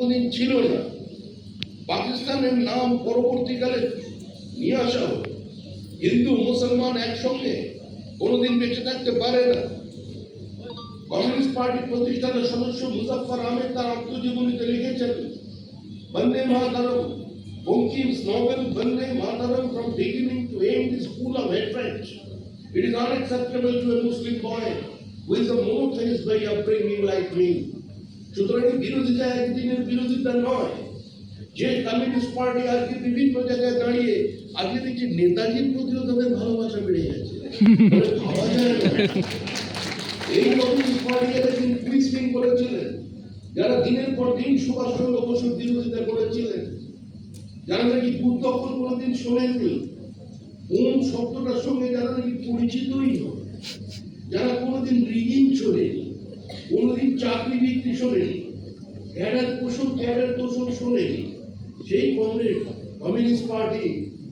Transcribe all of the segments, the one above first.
কোনোদিন ছিল না। পাকিস্তানের নাম পরবর্তীকালে নিয়ে আসা হলো। হিন্দু মুসলমান একসঙ্গে কোনোদিন বেঁচে থাকতে পারে না। কমিউনিস্ট পার্টির প্রতিষ্ঠাতা সদস্য মুজাফফর আহমেদ তার আত্মজীবনীতে লিখেছেন, বন্দে মাতরম, Banki's novel Bande Mataram from beginning to end is full of hatred. It is unacceptable to a Muslim boy who is a monotheist by upbringing like me. সুতরাং বিরোধিতা একদিনের বিরোধিতা নয়। যে কমিউনিস্ট পার্টি আজকে বিভিন্ন জায়গায় দাঁড়িয়ে আজকে দেখছি নেতাজির প্রতিও তাদের ভালোবাসা বেড়ে যাচ্ছে। ভাবা যায় না। এই কমিউনিস্ট পার্টি যারা কুইজিং করেছিলেন, যারা দিনের পর দিন সুভাষচন্দ্র বসুর বিরোধিতা করেছিলেন, যারা নাকি বুদ্ধক্ষর কোনোদিন শোনেননি, কোন শব্দটার সঙ্গে যারা নাকি পরিচিতই নয়, যারা কোনোদিন রিগিং শোনেনি, কোনোদিন চাকরি বিক্রি শোনেনি, ক্যাডার তোষণ শোনেনি, সেই কমিউনিস্ট পার্টি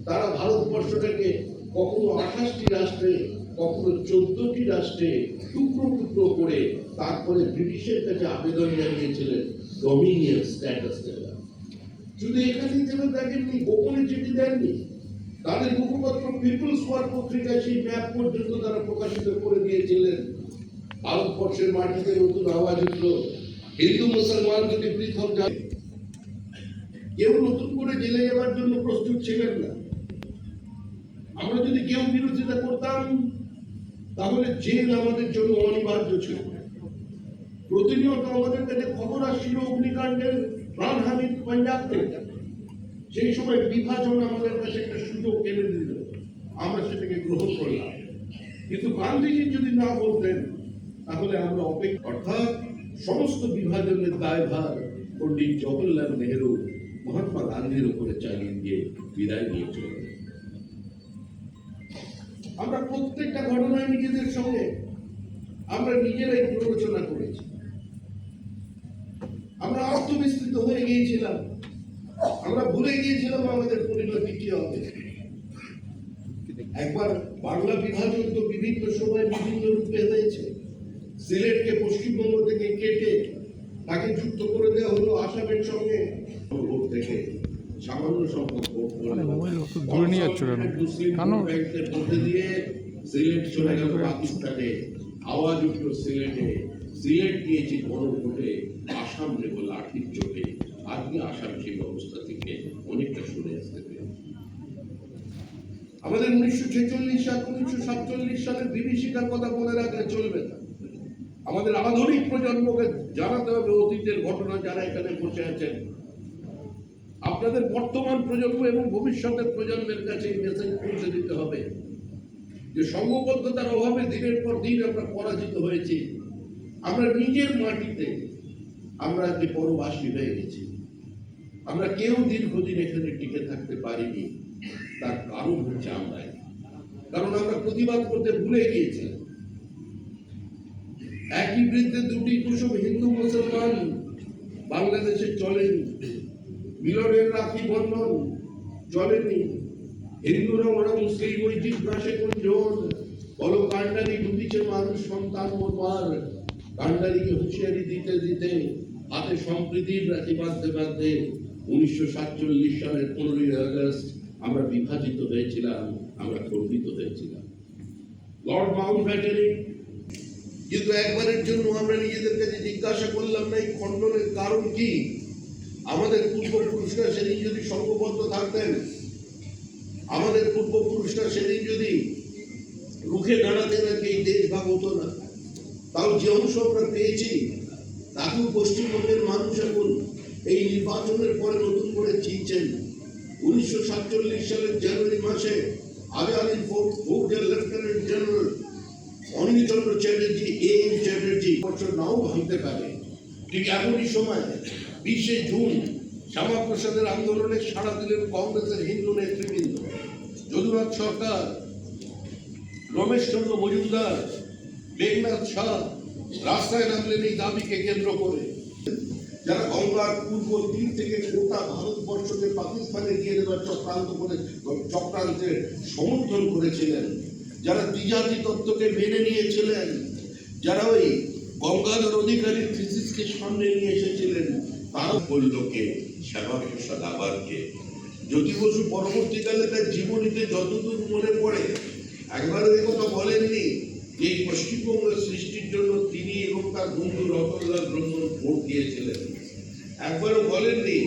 তারা ভারতবর্ষটাকে কখনো 28টি রাষ্ট্রে, কখনো 14টি রাষ্ট্রে টুকরো টুকরো করে তারপরে ব্রিটিশের কাছে আবেদন জানিয়েছিলেন ডমিনিয়ন স্ট্যাটাস দেওয়া। শুধু এখানেই যেন দেখেননি, গোপনে চিঠি দেননি, তাদের মুখপত্র পিপলস ওয়ার পত্রিকায় সেই ম্যাপ পর্যন্ত তারা প্রকাশিত করে দিয়েছিলেন। ভারতবর্ষের মাটিতে নতুন আওয়াজ উঠল, হিন্দু মুসলমান যদি পৃথক যায়, কেউ নতুন করে জেলে যাওয়ার জন্য প্রস্তুত ছিলেন না। আমরা যদি কেউ বিরোধিতা করতাম তাহলে জেল আমাদের জন্য অনিবার্য ছিল। প্রতিনিয়ত আমাদের কাছে খবর আসছিল অগ্নিকাণ্ডের, প্রাণহানির পাঞ্জাব থেকে। সেই সময় বিভাজন আমাদের কাছে একটা সুযোগ এনে দিল, আমরা সেটাকে গ্রহণ করলাম। কিন্তু গান্ধীজি যদি না বলতেন তাহলে আমরা অপেক্ষা, অর্থাৎ সমস্ত বিভাজনের দায়ভার পণ্ডিত জওহরলাল নেহেরু মহাত্মা গান্ধীর উপরে চালিয়ে দিয়ে বিদায় নিয়ে চলে। আমরা প্রত্যেকটা ঘটনায় নিজেদের সঙ্গে আমরা নিজেরাই প্ররোচনা করেছি। আমরা আত্মবিস্তৃত হয়ে গিয়েছিলাম, আমরা ভুলে গিয়েছিলাম আমাদের পরিণতি কি হবে। একবার বাংলা বিভাজন তো বিভিন্ন সময় বিভিন্ন রূপে হয়েছে। সিলেটকে পশ্চিমবঙ্গ থেকে কেটে তাকে যুক্ত করে দেওয়া হলো আসামের সঙ্গে। ভোট থেকে সামান্য সংখ্যক ভোট দিয়ে সিলেট চলে গেল পাকিস্তানে। আওয়াজ উঠল সিলেটে, সিলেট গিয়েছি বড় ভোটে, আসাম নেব লাঠির চোটে। আজকে আসাম সেই অবস্থা থেকে অনেকটা সরে আসতে পেরেছে। আমাদের 1946 সাল 1947 সালের বিভীষিকার কথা মনে রাখলে চলবে না। আমাদের আধুনিক প্রজন্মকে জানাতে হবে অতীতের ঘটনা। যারা এখানে বসে আছেন, আপনাদের বর্তমান প্রজন্ম এবং ভবিষ্যতের প্রজন্মের কাছে এই মেসেজ পৌঁছে দিতে হবে যে সংঘবদ্ধতার অভাবে দিনের পর দিন আমরা পরাজিত হয়েছি। আমরা নিজের মাটিতে আমরা আজকে পরবাসী হয়ে গেছি। আমরা কেউ দীর্ঘদিন এখানে টিকে থাকতে পারিনি। তার কারণ হচ্ছে আমরাই, কারণ আমরা প্রতিবাদ করতে ভুলে গিয়েছিলাম। একই বৃত্তে দুটি কুসুম হিন্দু মুসলমান বাংলাদেশে চলেনি, মিলনের রাখি বন্ধন চলেনি। হিন্দুরা ওরা মুসলিম ওই জিজ্ঞাসে কোন জোর, বলো কান্ডারি ঢুকিছে মানুষ সন্তান মোরবার। কান্ডারিকে হুঁশিয়ারি দিতে দিতে হাতে সম্প্রীতির রাখি বাঁধতে বাঁধতে 1947 সালের 15ই আগস্ট আমরা বিভাজিত হয়েছিলাম, আমরা খণ্ডিত হয়েছিলাম। লর্ড মাউন্টব্যাটেন কিন্তু একবারের জন্য আমরা নিজেদের কাছে জিজ্ঞাসা করলাম না এই খণ্ডনের কারণ কি। আমাদের পূর্বপুরুষরা সেদিন যদি সংঘবদ্ধ থাকতেন, আমাদের পূর্বপুরুষরা সেদিন যদি রুখে দাঁড়াতেন, আজকে এই দেশ ভাগ হতো না। তাও যে অংশ আমরা পেয়েছি তাকেও পশ্চিমবঙ্গের মানুষ এখন এই নির্বাচনের পরে নতুন করে চিনছেন। 1947 সালের জানুয়ারি মাসে আজাদের ফৌজের lieutenant general Anilchandra Chatterjee, M Chatterjee বছর নাও ভাঙতে পারে। ঠিক এমনই সময় 20শে জুন শ্যামাপ্রসাদের আন্দোলনে সাড়া দিলেন কংগ্রেসের হিন্দু নেতৃবৃন্দ। যদুনাথ সরকার, রমেশচন্দ্র মজুমদার, মেঘনাথ শাহ রাস্তায় নামলেন এই দাবিকে কেন্দ্র করে। যারা গঙ্গার পূর্ব তীর থেকে গোটা ভারতবর্ষকে পাকিস্তানে দিয়ে দেওয়ার চক্রান্তের সমর্থন করেছিলেন, যারা দ্বিজাতি তত্ত্বকে মেনে নিয়েছিলেন, যারা ওই গঙ্গাধর অধিকারীর থিসিসকে সামনে নিয়ে এসেছিলেন, তারা বলল কে? শ্যামাপ্রসাদ আবারকে। জ্যোতি বসু পরবর্তীকালে তার জীবনীতে যতদূর মনে পড়ে একবারও এই কথা বলেননি যে এই পশ্চিমবঙ্গের সৃষ্টির জন্য তিনি এবং তার বন্ধু রতনলাল ব্রহ্মণ ভোট দিয়েছিলেন। একবারও বলেননি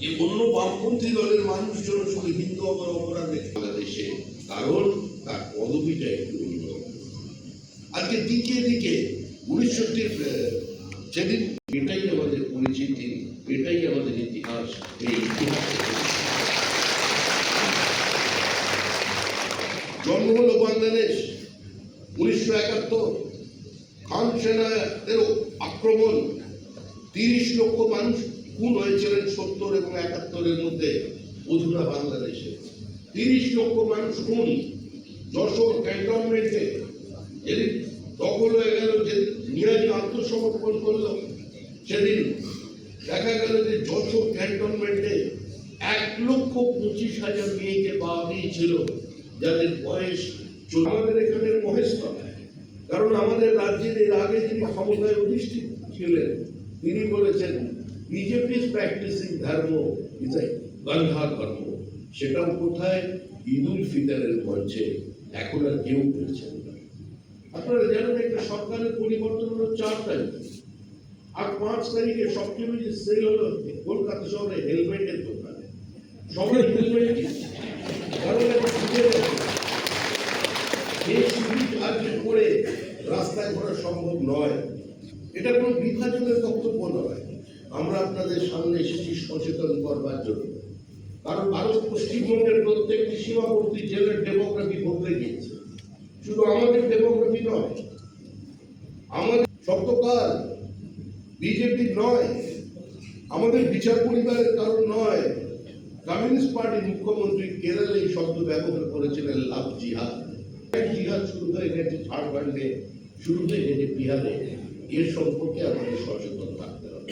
যে অন্য বামপন্থী দলের মানুষজন শুধু হিন্দু অপরাধে বাংলাদেশে, কারণ তার পদবিটা একটু অন্য। আজকে দিকে দিকে 1960 সেদিন এটাই আমাদের পরিচিতি, এটাই আমাদের ইতিহাস। এই ইতিহাস জন্ম হলো বাংলাদেশ 1971, খান সেনাদের আক্রমণ, 30 লক্ষ মানুষ খুন হয়েছিলেন 70 এবং 71-এর মধ্যে অধুনা বাংলাদেশে। 30 লক্ষ মানুষ খুন। যশোর ক্যান্টনমেন্টে যেদিন দখল হয়ে গেল, যে নিয়াজি আত্মসমর্পণ করলো, সেদিন দেখা গেল যে যশোর ক্যান্টনমেন্টে 1,25,000 মেয়েকে পাওয়া গিয়েছিল যাদের বয়স। আমাদের এখানে মহেশতলা, কারণ আমাদের রাজ্যের এর আগে যিনি ক্ষমতায় অধিষ্ঠিত ছিলেন তিনি বলেছেন বিজেপি প্র্যাকটিসিং ধর্ম ইজ এ গন্ধা ধর্ম। সেটাও কোথায়? ঈদ উল ফিতরের মঞ্চে। এখন আর কেউ বলছেন না। আপনারা জানেন একটা সরকারের পরিবর্তন হলো 4 তারিখ, আর 5 তারিখে সবচেয়ে বেশি সেল হলো কলকাতা শহরে হেলমেটের দোকানে। সবাই হেলমেট কিনছে, কারণ এই সুবিধা আজকে করে রাস্তায় ঘোরা সম্ভব নয়। এটা কোনো বিভাজনের বক্তব্য নয়। আমরা আপনাদের সামনে এসেছি সচেতন করবার জন্য, কারণ ভারত পশ্চিমবঙ্গের প্রত্যেকটি সীমাবর্তী জেলার ডেমোগ্রাফি বদলে গিয়েছে। শুধু আমাদের ডেমোগ্রাফি নয়, আমাদের সত্যকাল বিজেপি নয়, আমাদের বিচার পরিবারের কারণ নয়। কমিউনিস্ট পার্টির মুখ্যমন্ত্রী কেরলে এই শব্দ ব্যবহার করেছিলেন, লাভ জিহাদ। জিহাদ শুরু হয়ে গেছে ঝাড়খণ্ডে, শুরু হয়ে গেছে বিহারে। এর সম্পর্কে আমাদের সচেতন থাকতে হবে।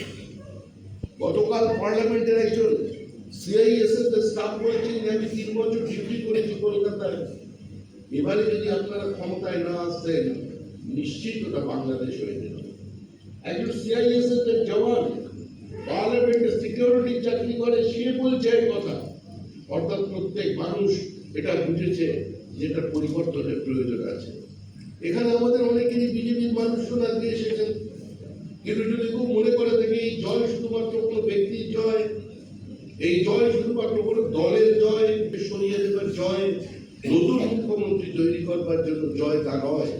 গতকাল পার্লামেন্টের একজন সিআইএসএফ স্টাফ বলেছেন যে আমি 3 বছর ডিউটি করেছি কলকাতায়। এবারে যদি আপনারা ক্ষমতায় না আসতেন, নিশ্চিত ওটা বাংলাদেশ হয়ে যেত। একজন সিআইএসএফ এর জওয়ান পার্লামেন্টে সিকিউরিটি চাকরি করে, সে বলছে এই কথা। অর্থাৎ প্রত্যেক মানুষ এটা বুঝেছে যে এটা পরিবর্তনের প্রয়োজন আছে। এখানে আমাদের অনেকেরই বিজেপির মানুষজন আজকে এসেছেন, কিন্তু যদি কেউ মনে করে থাকে এই জয় শুধুমাত্র কোনো ব্যক্তির জয়, এই জয় শুধুমাত্র কোনো দলের জয়, সরিয়ে দেবার জয়, নতুন মুখ্যমন্ত্রী তৈরি করবার জন্য জয়, তা নয়।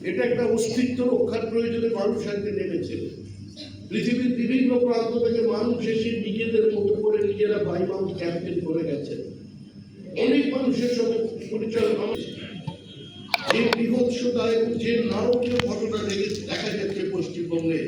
এটা একটা অস্তিত্ব রক্ষার প্রয়োজনে মানুষ আজকে নেমেছে। পৃথিবীর বিভিন্ন প্রান্ত থেকে মানুষ এসে নিজেদের মতো করে নিজেরা বাইমাউন্ট ক্যাম্পেইন করে গেছে। অনেক মানুষের সঙ্গে পরিচয়, যে বিভৎসতা এবং যে নারকীয় ঘটনা দেখা যাচ্ছে পশ্চিমবঙ্গে,